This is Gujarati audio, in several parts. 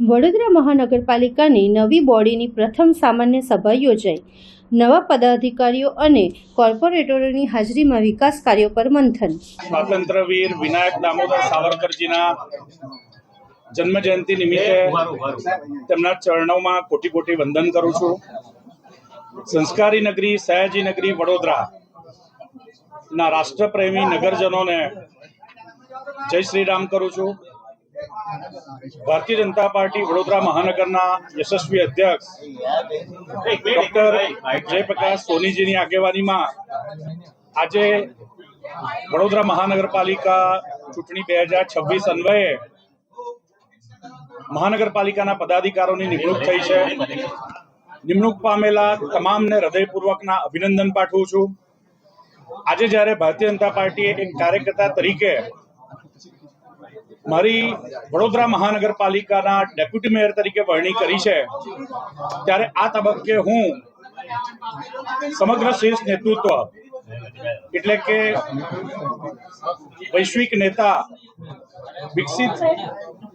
વડોદરા મહાનગરપાલિકાની નવી બોડીની પ્રથમ સામાન્ય સભા યોજાઈ। નવા પદાધિકારીઓ અને કોર્પોરેટરોની હાજરીમાં વિકાસ કાર્યો પર મંથન। સ્વાતંત્ર્યવીર વિનાયક દામોદર સાવરકરજીના જન્મજયંતિ નિમિત્તે તેમના ચરણોમાં કોટી કોટી વંદન કરું છું। સંસ્કારી નગરી સયાજી નગરી વડોદરા ના રાષ્ટ્રપ્રેમી નગરજનોને જય શ્રી રામ કરું છું। ભારતીય જનતા પાર્ટી વડોદરા મહાનગરના યશસ્વી અધ્યક્ષ ડોક્ટર જયપ્રકાશ સોનીજીની આગેવાનીમાં આજે વડોદરા મહાનગરપાલિકા ચૂંટણી 2026 અન્વયે મહાનગરપાલિકાના પદાધિકારીઓની નિમણૂક થઈ છે। નિમણૂક પામેલા તમામને હૃદયપૂર્વકના અભિનંદન પાઠવું છું। આજે જ્યારે ભારતીય જનતા પાર્ટીએ એક કાર્યકર્તા તરીકે મારી વડોદરા મહાનગરપાલિકાના ડેપ્યુટી મેયર તરીકે વરણી કરી છે, ત્યારે આ તબક્કે હું સમગ્ર શ્રેષ્ઠ નેતૃત્વ એટલે કે વૈશ્વિક નેતા, વિકસિત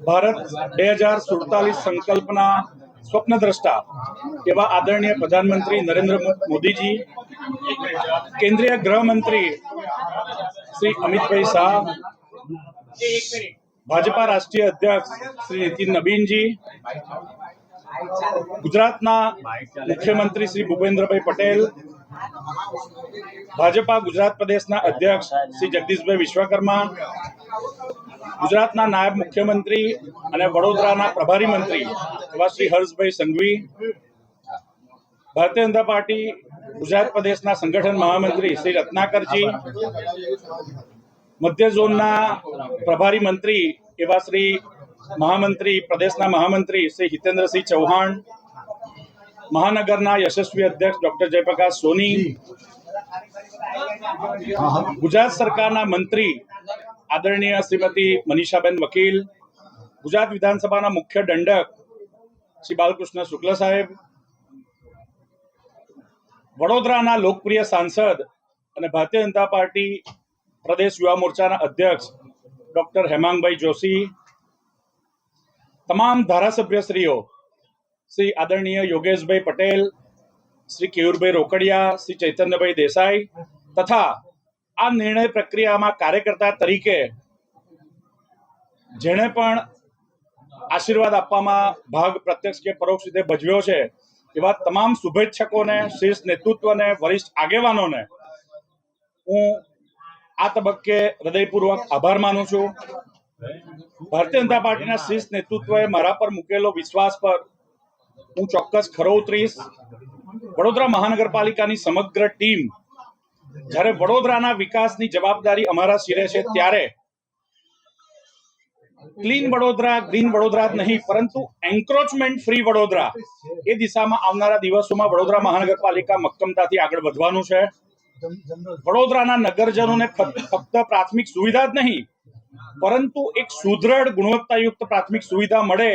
ભારત 2047 સંકલ્પના સ્વપ્નદ્રષ્ટા એવા આદરણીય પ્રધાનમંત્રી નરેન્દ્ર મોદીજી, કેન્દ્રીય ગૃહમંત્રી શ્રી અમિતભાઈ શાહ, ભાજપા રાષ્ટ્રીય અધ્યક્ષ શ્રી નીતિન નબીનજી, ગુજરાતના મુખ્યમંત્રી શ્રી ભૂપેન્દ્રભાઈ પટેલ, ભાજપા ગુજરાત પ્રદેશના અધ્યક્ષ શ્રી જગદીશભાઈ વિશ્વકર્મા, ગુજરાતના નાયબ મુખ્યમંત્રી અને વડોદરાના પ્રભારી મંત્રી એવા શ્રી હર્ષભાઈ સંઘવી, ભારતીય જનતા પાર્ટી ગુજરાત પ્રદેશના સંગઠન મહામંત્રી શ્રી રત્નાકરજી, મધ્ય ઝોનના પ્રભારી મંત્રી એવા શ્રી મહામંત્રી પ્રદેશના મહામંત્રી શ્રી હિતેન્દ્રસિંહ ચૌહાણ, મહાનગરના યશસ્વી અધ્યક્ષ ડોક્ટર જયપ્રકાશ સોની, ગુજરાત સરકારના મંત્રી આદરણીય શ્રીમતી મનીષાબેન વકીલ, ગુજરાત વિધાનસભાના મુખ્ય દંડક શ્રી બાલકૃષ્ણ શુક્લ સાહેબ, વડોદરાના લોકપ્રિય સાંસદ અને ભારતીય જનતા પાર્ટી પ્રદેશ યુવા મોરચાના અધ્યક્ષ ડોક્ટર હેમાંગભાઈ જોશી, તમામ ધારાસભ્યશ્રીઓ શ્રી આદરણીય યોગેશભાઈ પટેલ, શ્રી કેયુરભાઈ રોકડિયા, શ્રી ચૈતન્યભાઈ દેસાઈ તથા આ નિર્ણય પ્રક્રિયામાં કાર્યકર્તા તરીકે જેણે પણ આશીર્વાદ આપવામાં ભાગ પ્રત્યક્ષ કે પરોક્ષ રીતે ભજવ્યો છે એવા તમામ શુભેચ્છકોને, શીર્ષ નેતૃત્વને, વરિષ્ઠ આગેવાનોને હું આ તબક્કે હૃદયપૂર્વક આભાર માનું છું। ભારતીય જનતા પાર્ટીના શીર્ષ નેતૃત્વએ મારા પર મૂકેલો વિશ્વાસ પર હું ચોક્કસ ખરો ઉતરીશ। વડોદરા મહાનગરપાલિકાની સમગ્ર ટીમ જ્યારે વડોદરાના વિકાસની જવાબદારી અમારા શિરે છે, ત્યારે ક્લીન વડોદરા, ગ્રીન વડોદરા જ નહીં પરંતુ એન્ક્રોચમેન્ટ ફ્રી વડોદરા એ દિશામાં આવનારા દિવસોમાં વડોદરા મહાનગરપાલિકા મક્કમતાથી આગળ વધવાનું છે। વડોદરાના નગરજનોને ફક્ત પ્રાથમિક સુવિધા જ નહીં પરંતુ એક સુદૃઢ ગુણવત્તાયુક્ત પ્રાથમિક સુવિધા મળે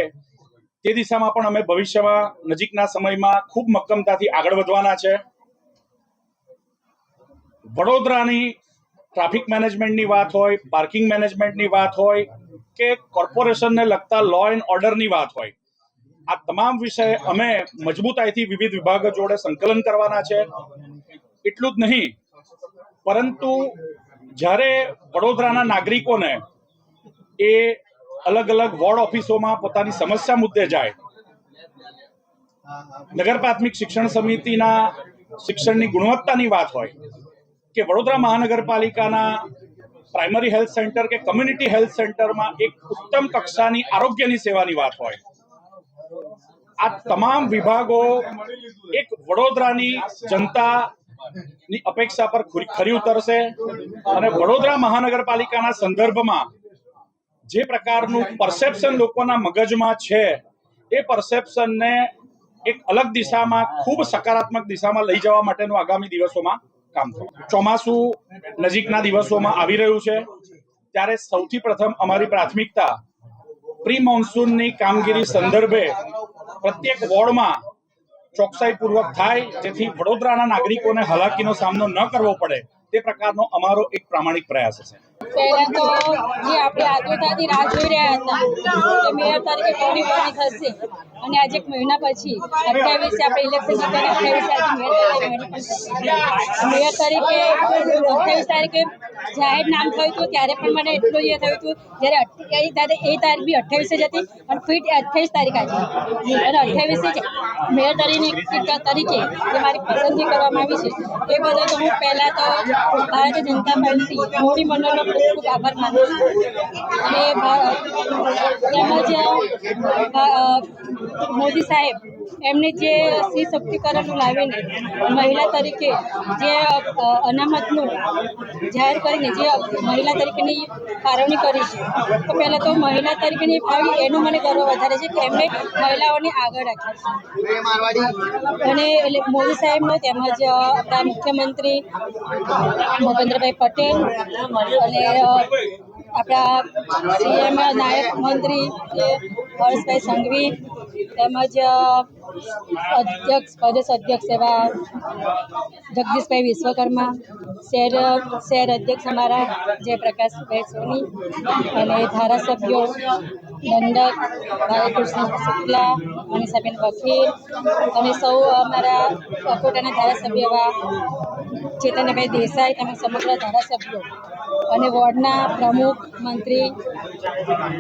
તે દિશામાં પણ અમે ભવિષ્યમાં નજીકના સમયમાં ખૂબ મક્કમતાથી આગળ વધવાના છે। વડોદરાની ટ્રાફિક મેનેજમેન્ટની વાત હોય, પાર્કિંગ મેનેજમેન્ટની વાત હોય કે કોર્પોરેશનને લગતા લો એન્ડ ઓર્ડરની વાત હોય, આ તમામ વિષય અમે મજબૂતાઈથી વિવિધ વિભાગો જોડે સંકલન કરવાના છે। એટલું જ નહીં પરંતુ જ્યારે વડોદરાના નાગરિકોને એ અલગ અલગ વોર્ડ ઓફિસોમાં પોતાની સમસ્યા મુદ્દે જાય, નગર પ્રાથમિક શિક્ષણ સમિતિના શિક્ષણની ગુણવત્તાની વાત હોય કે વડોદરા મહાનગરપાલિકાના પ્રાઇમરી હેલ્થ સેન્ટર કે કમ્યુનિટી હેલ્થ સેન્ટરમાં એક ઉત્તમ કક્ષાની આરોગ્યની સેવાની વાત હોય, આ તમામ વિભાગો એક વડોદરાની જનતાની અપેક્ષા પર ખરી ઉતરશે અને વડોદરા મહાનગરપાલિકાના સંદર્ભમાં જે પ્રકારનું પરસેપ્શન લોકોના મગજમાં છે એ પરસેપ્શનને એક અલગ દિશામાં, ખૂબ સકારાત્મક દિશામાં લઈ જવા માટેનું આગામી દિવસોમાં કામ થયું। ચોમાસું નજીકના દિવસોમાં આવી રહ્યું છે, ત્યારે સૌથી પ્રથમ અમારી પ્રાથમિકતા પ્રી મોન્સૂનની કામગીરી સંદર્ભે પ્રત્યેક વોર્ડમાં ચોકસાઈપૂર્વક થાય, જેથી વડોદરાના નાગરિકોને હાલાકીનો સામનો ન કરવો પડે તે પ્રકારનો અમારો એક પ્રામાણિક પ્રયાસ છે. પહેલા તો જે આપણે આતુરતાથી રાહ જોઈ રહ્યા હતા કે મેયર તરીકે કોની વરણી થશે, અને આજે એક મહિના પછી 28 આપણે ઇલેક્શન જીત્યા, 28 મેયર તરીકે 28 તારીખે જાહેર નામ થયું હતું ત્યારે પણ મને એટલું એ થયું હતું જ્યારે એ તારીખ બી 28 જ હતી અને ફિટ 28 તારીખ આજે અને 28 જ મેયર તરીકે જે મારી પસંદગી કરવામાં આવી છે એ બદલ તો હું પહેલાં તો ભારતીય જનતા પાર્ટી મોદી મંડળનો ખૂબ ખૂબ આભાર માનું છું. અને તેમજ મોદી સાહેબ એમને જે સ્ત્રી સશક્તિકરણનું લાવીને મહિલા તરીકે જે અનામતનું જાહેર કરીને જે મહિલા તરીકેની ફાળવણી કરી છે, તો પહેલાં તો મહિલા તરીકેની ફાળવણી એનો મને ગર્વ વધારે છે કે એમણે મહિલાઓને આગળ રાખ્યા છે. અને મોદી સાહેબનો તેમજ આપણા મુખ્યમંત્રી ભૂપેન્દ્રભાઈ પટેલ અને આપણા સીએમ નાયક મંત્રી હર્ષભાઈ સંઘવી તેમજ પ્રદેશ અધ્યક્ષ એવા જગદીશભાઈ વિશ્વકર્મા, શહેર અધ્યક્ષ અમારા જયપ્રકાશભાઈ સોની અને ધારાસભ્યો દંડક ભાલકૃષ્ણ શુક્લા, મનીષાબેન વકીલ અને સૌ અમારા કોટાના ધારાસભ્ય એવા ચેતનભાઈ દેસાઈ તેમજ સમગ્ર ધારાસભ્યો અને વોર્ડના પ્રમુખ મંત્રી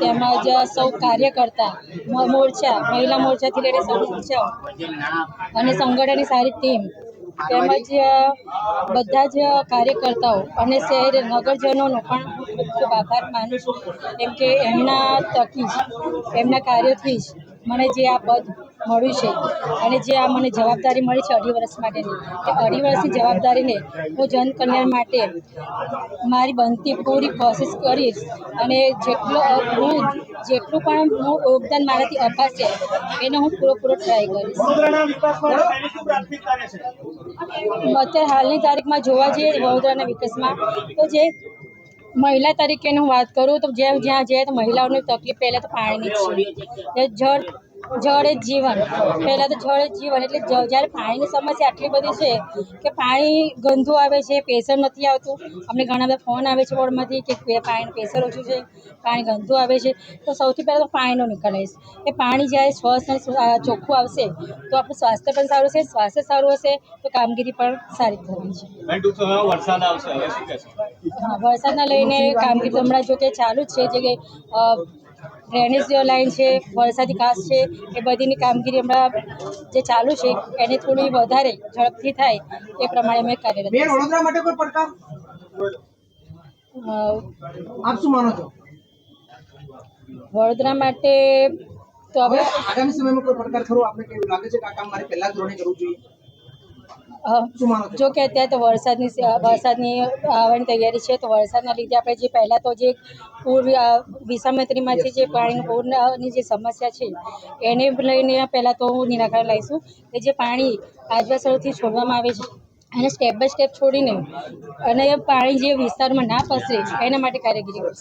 તેમજ સૌ કાર્યકર્તા મોરચા, મહિલા મોરચાથી લઈને સૌ મોરચાઓ અને સંગઠનની સારી ટીમ તેમજ બધા જ કાર્યકર્તાઓ અને શહેર નગરજનોનો પણ ખૂબ ખૂબ આભાર માનું છું, કેમ કે એમના થકી જ એમના કાર્યોથી જ મને જે આ પદ મળ્યું છે અને જે આ મને જવાબદારી મળી છે 2.5 વર્ષ માટેની, એ 2.5 વર્ષની જવાબદારીને હું જનકલ્યાણ માટે મારી બનતી પૂરી કોશિશ કરીશ અને જેટલું પણ હું યોગદાન મારાથી અપાશે એને હું પૂરો ટ્રાય કરીશ. અત્યારે હાલની તારીખમાં જોવા જઈએ વડોદરાના વિકાસમાં તો જે મહિલા તરીકેની હું વાત કરું તો જ્યાં જઈએ તો મહિલાઓની તકલીફ પહેલાં તો પાણીની છે. જળ એ જીવન, પહેલાં તો જળ એ જીવન એટલે જ્યારે પાણીની સમસ્યા આટલી બધી છે કે પાણી ગંદુ આવે છે, પ્રેશર નથી આવતું. અમને ઘણા બધા ફોન આવે છે વોર્ડમાંથી કે પાણીનું પ્રેશર ઓછું છે, પાણી ગંદુ આવે છે. તો સૌથી પહેલાં તો પાણીનો નિકાલ આવીશ કે પાણી જ્યારે સ્વચ્છ અને ચોખ્ખું આવશે તો આપણું સ્વાસ્થ્ય પણ સારું છે, સ્વાસ્થ્ય સારું હશે તો કામગીરી પણ સારી થવાની છે. વરસાદ આવશે, હા, વરસાદના લઈને કામગીરી હમણાં જો કે ચાલુ જ છે. જે ડ્રેનેજ લાઈન છે, વરસાદી કાચ છે, એ બધીની કામગીરી હમણાં જે ચાલુ છે એને થોડી વધારે ઝડપથી થાય એ પ્રમાણે અમે કાર્યરત. વડોદરા માટે કોઈ પડકાર આપ શું માનો છો? વડોદરા માટે તો હવે આગામી સમયમાં કોઈ પડકાર ખરો આપને કેવું લાગે છે કે આ કામ મારે પહેલા ધોરણે કરવું જોઈએ? શું માનો છો? જો કે અત્યારે તો વરસાદની આવવાની તૈયારી છે, તો વરસાદના લીધે આપણે જે પહેલાં તો જે પૂર વિસામત્રીમાંથી જે પાણીની પૂરની જે સમસ્યા છે એને લઈને પહેલાં તો નિરાકરણ લાવીશું કે જે પાણી આજવા સ્થળોથી છોડવામાં આવે છે એને સ્ટેપ બાય સ્ટેપ છોડીને અને પાણી જે વિસ્તારમાં ના પસરે એના માટે કામગીરી કરશે.